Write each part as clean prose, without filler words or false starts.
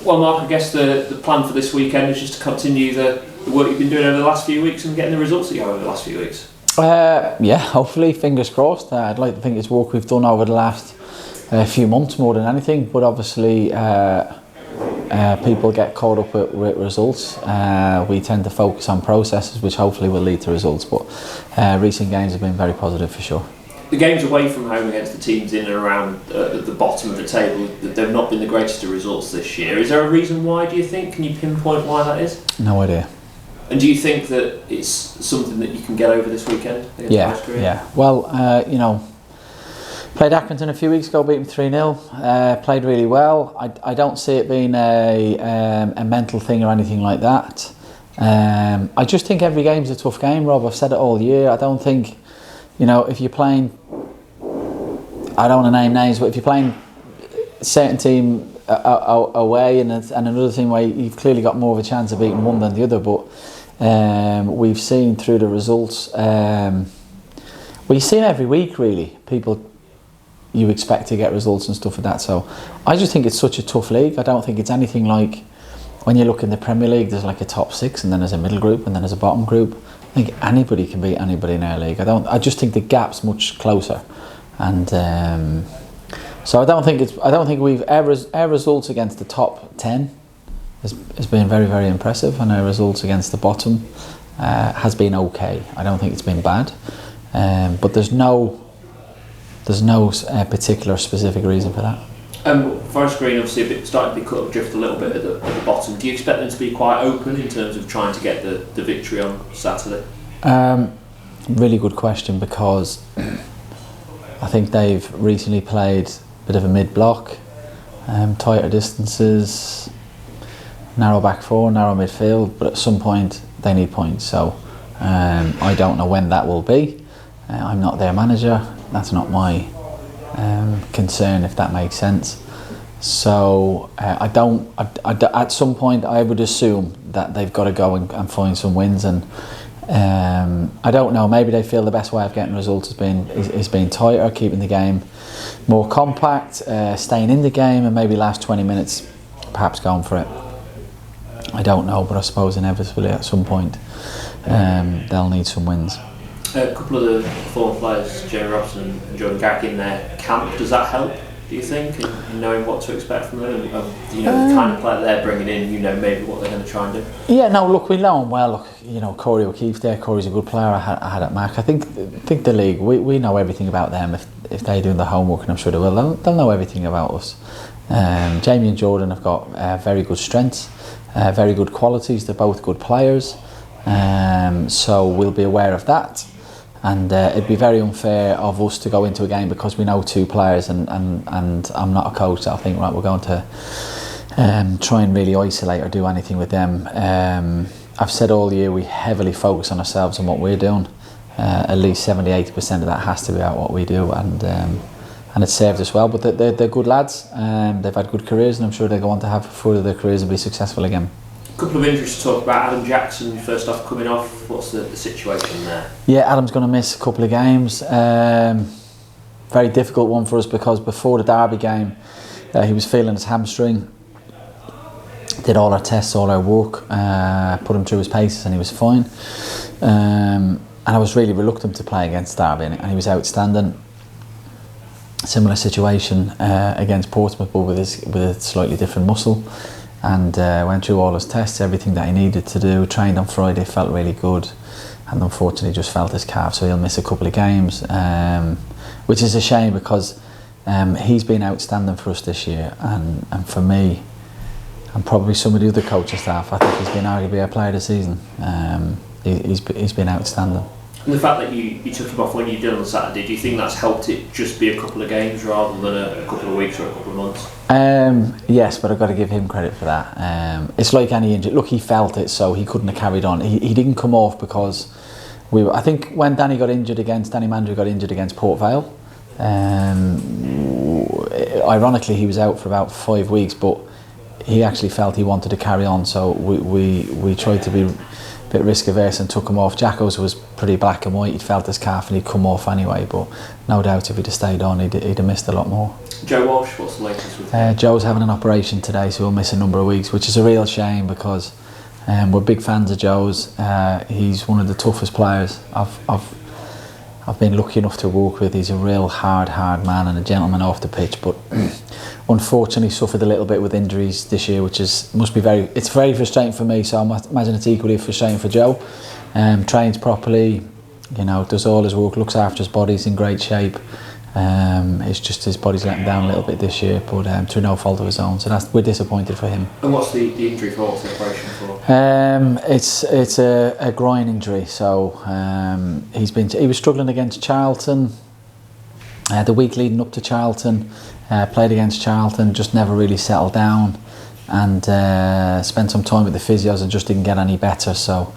Well, Mark, I guess the plan for this weekend is just to continue the work you've been doing over the last few weeks and getting the results that you have over the last few weeks. Yeah, hopefully, fingers crossed. I'd like to think it's work we've done over the last few months more than anything, but obviously people get caught up with results. We tend to focus on processes, which hopefully will lead to results, but recent games have been very positive for sure. The games away from home against the teams in and around the bottom of the table, they've not been the greatest of results this year. Is there a reason why, do you think? Can you pinpoint why that is? No idea. And do you think that it's something that you can get over this weekend against Austria? Yeah. Well, played Accrington a few weeks ago, beat them 3-0. Played really well. I don't see it being a mental thing or anything like that. I just think every game's a tough game, Rob. I've said it all year. I don't think, if you're playing, I don't want to name names, but if you're playing a certain team away and another team where you've clearly got more of a chance of beating one than the other, but we've seen through the results, you see them every week really, people you expect to get results and stuff like that. So I just think it's such a tough league. I don't think it's anything like when you look in the Premier League, there's like a top six and then there's a middle group and then there's a bottom group. I think anybody can beat anybody in our league. I just think the gap's much closer, and so I don't think we've our results against the top 10 has been very, very impressive, and our results against the bottom has been okay. I don't think it's been bad, but there's no particular specific reason for that. Forest Green obviously starting to be cut adrift a little bit at the bottom. Do you expect them to be quite open in terms of trying to get the victory on Saturday? Really good question, because I think they've recently played a bit of a mid-block, tighter distances, narrow back four, narrow midfield, but at some point they need points. So I don't know when that will be. I'm not their manager. That's not my concern, if that makes sense. So at some point I would assume that they've got to go and find some wins, and I don't know, maybe they feel the best way of getting results is being tighter, keeping the game more compact, staying in the game, and maybe last 20 minutes perhaps going for it. I don't know, but I suppose inevitably at some point they'll need some wins. A couple of the former players, Jamie Robson and Jordan Garrick, in their camp, does that help, do you think, in knowing what to expect from them? The kind of player they're bringing in, maybe what they're going to try and do? Yeah, no, look, we know him well. Look, Corey O'Keefe's there. Corey's a good player. I had at Mac. I think the league, we know everything about them. If they're doing the homework, and I'm sure they will, they'll know everything about us. Jamie and Jordan have got very good strengths, very good qualities. They're both good players, so we'll be aware of that. And it'd be very unfair of us to go into a game because we know two players, and I'm not a coach, so I think, right, we're going to try and really isolate or do anything with them. I've said all year we heavily focus on ourselves and what we're doing. At least 70-80% of that has to be about what we do, and it served us well. But they're good lads. They've had good careers, and I'm sure they go on to have further their careers and be successful again. A couple of injuries to talk about. Adam Jackson, first off, coming off. What's the situation there? Yeah, Adam's going to miss a couple of games. Very difficult one for us, because before the Derby game he was feeling his hamstring. Did all our tests, all our work, put him through his paces, and he was fine. And I was really reluctant to play against Derby, and he was outstanding. Similar situation against Portsmouth, but with a slightly different muscle. And went through all his tests, everything that he needed to do, trained on Friday, felt really good, and unfortunately just felt his calf, so he'll miss a couple of games, which is a shame, because he's been outstanding for us this year, and for me, and probably some of the other coaching staff, I think he's been arguably our player of the season. He's been outstanding. And the fact that you took him off when you did on Saturday, do you think that's helped it just be a couple of games rather than a couple of weeks or a couple of months? Yes, but I've got to give him credit for that. It's like any injury. Look, he felt it, so he couldn't have carried on. He didn't come off because I think when Danny Mandry got injured against Port Vale, ironically he was out for about 5 weeks, but he actually felt he wanted to carry on, so we tried to be a bit risk averse and took him off. Jacko's was pretty black and white. He'd felt his calf and he'd come off anyway, but no doubt if he'd have stayed on, he'd have missed a lot more. Joe Walsh, what's the latest with him? Joe's having an operation today, so he'll miss a number of weeks, which is a real shame because we're big fans of Joe's. He's one of the toughest players I've been lucky enough to work with. He's a real hard man and a gentleman off the pitch, but unfortunately suffered a little bit with injuries this year, which must be very frustrating for me. So I imagine it's equally frustrating for Joe. Trains properly, does all his work, looks after his body, he's in great shape. It's just his body's letting down a little bit this year, but through no fault of his own. So we're disappointed for him. And what's the injury for? What's the operation for? It's a groin injury. So he was struggling against Charlton. The week leading up to Charlton, played against Charlton, just never really settled down, and spent some time with the physios and just didn't get any better. So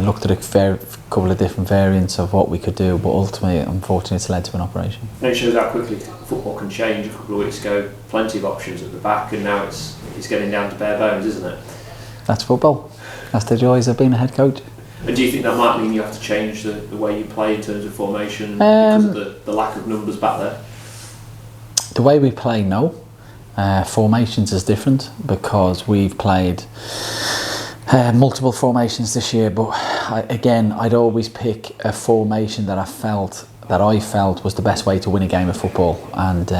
looked at a couple of different variants of what we could do, but ultimately, unfortunately, it's led to an operation. And it shows how quickly football can change. A couple of weeks ago, plenty of options at the back, and now it's getting down to bare bones, isn't it? That's football. That's the joys of being a head coach. And do you think that might mean you have to change the way you play in terms of formation because of the lack of numbers back there? The way we play, no. Formations is different because we've played multiple formations this year, but I'd always pick a formation that I felt was the best way to win a game of football. And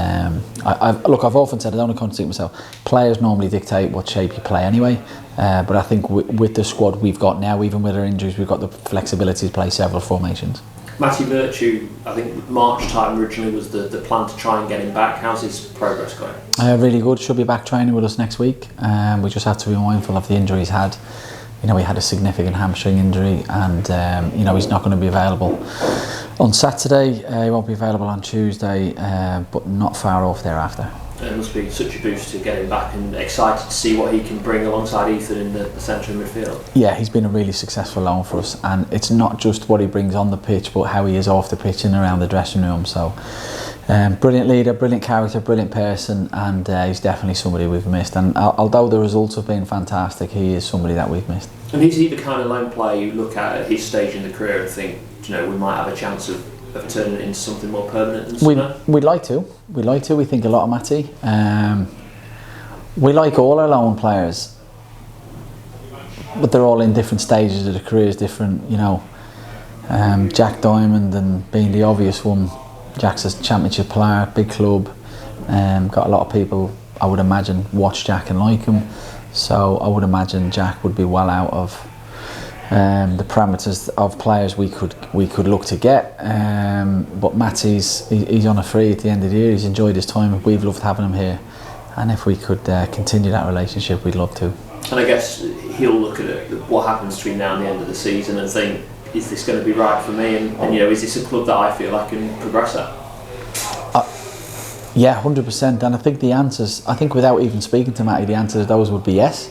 I've often said, I don't want to contradict myself, players normally dictate what shape you play anyway, but I think with the squad we've got now, even with our injuries, we've got the flexibility to play several formations. Matty Virtue, I think March time originally was the plan to try and get him back. How's his progress going? Really good. Should be back training with us next week. We just have to be mindful of the injury he's had. He had a significant hamstring injury, and he's not going to be available on Saturday. He won't be available on Tuesday, but not far off thereafter. It must be such a boost to get him back, and excited to see what he can bring alongside Ethan in the centre of midfield. Yeah, he's been a really successful loan for us, and it's not just what he brings on the pitch, but how he is off the pitch and around the dressing room. So brilliant leader, brilliant character, brilliant person, and he's definitely somebody we've missed. And although the results have been fantastic, he is somebody that we've missed. And is he the kind of loan player you look at his stage in the career and think, we might have a chance of turning it into something more permanent than summer? We'd like to. We think a lot of Matty. We like all our loan players, but they're all in different stages of their careers, different, Jack Diamond and being the obvious one. Jack's a championship player, big club, got a lot of people, I would imagine, watch Jack and like him. So I would imagine Jack would be well out of the parameters of players we could look to get. But Matty's he's on a free at the end of the year. He's enjoyed his time. We've loved having him here, and if we could continue that relationship, we'd love to. And I guess he'll look at what happens between now and the end of the season and think, is this going to be right for me? And is this a club that I feel I can progress at? Yeah, 100%. And I think the answers, without even speaking to Matty, the answers to those would be yes.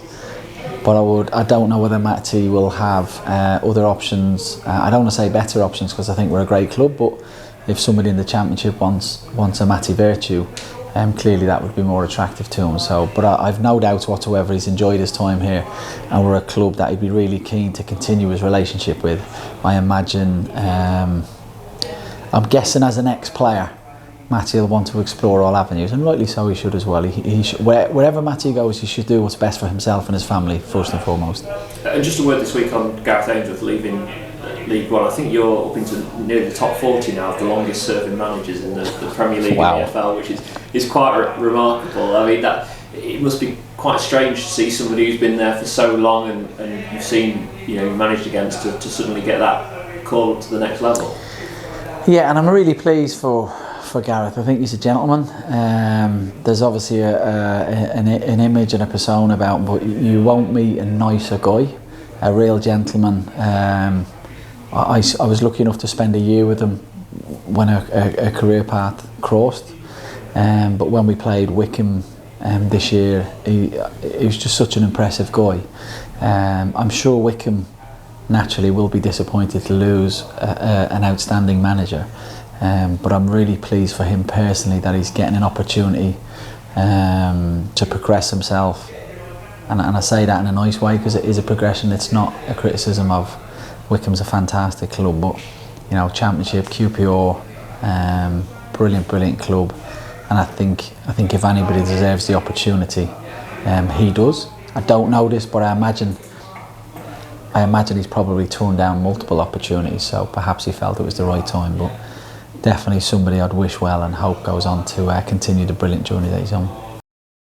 But I don't know whether Matty will have other options. I don't want to say better options because I think we're a great club, but if somebody in the Championship wants a Matty Virtue, clearly that would be more attractive to him. So, but I've no doubt whatsoever he's enjoyed his time here, and we're a club that he'd be really keen to continue his relationship with. I imagine, I'm guessing as an ex-player, Matty will want to explore all avenues, and rightly so he should as well. Wherever Matty goes, he should do what's best for himself and his family, first and foremost. And just a word this week on Gareth Ainsworth leaving League One. I think you're up into near the top 40 now of the longest serving managers in the Premier League Wow. and the EFL, which is quite remarkable. I mean, it must be quite strange to see somebody who's been there for so long and you've seen, you managed against to suddenly get that call up to the next level. Yeah, and I'm really pleased for Gareth. I think he's a gentleman. There's obviously an image and a persona about him, but you won't meet a nicer guy, a real gentleman. I was lucky enough to spend a year with him when a career path crossed, but when we played Wickham this year, he was just such an impressive guy. I'm sure Wickham naturally will be disappointed to lose an outstanding manager. But I'm really pleased for him personally that he's getting an opportunity to progress himself, and I say that in a nice way because it is a progression. It's not a criticism of Wickham's a fantastic club, but Championship, QPR, brilliant club, and I think if anybody deserves the opportunity, he does. I don't know this, but I imagine he's probably turned down multiple opportunities, so perhaps he felt it was the right time. But definitely somebody I'd wish well and hope goes on to continue the brilliant journey that he's on.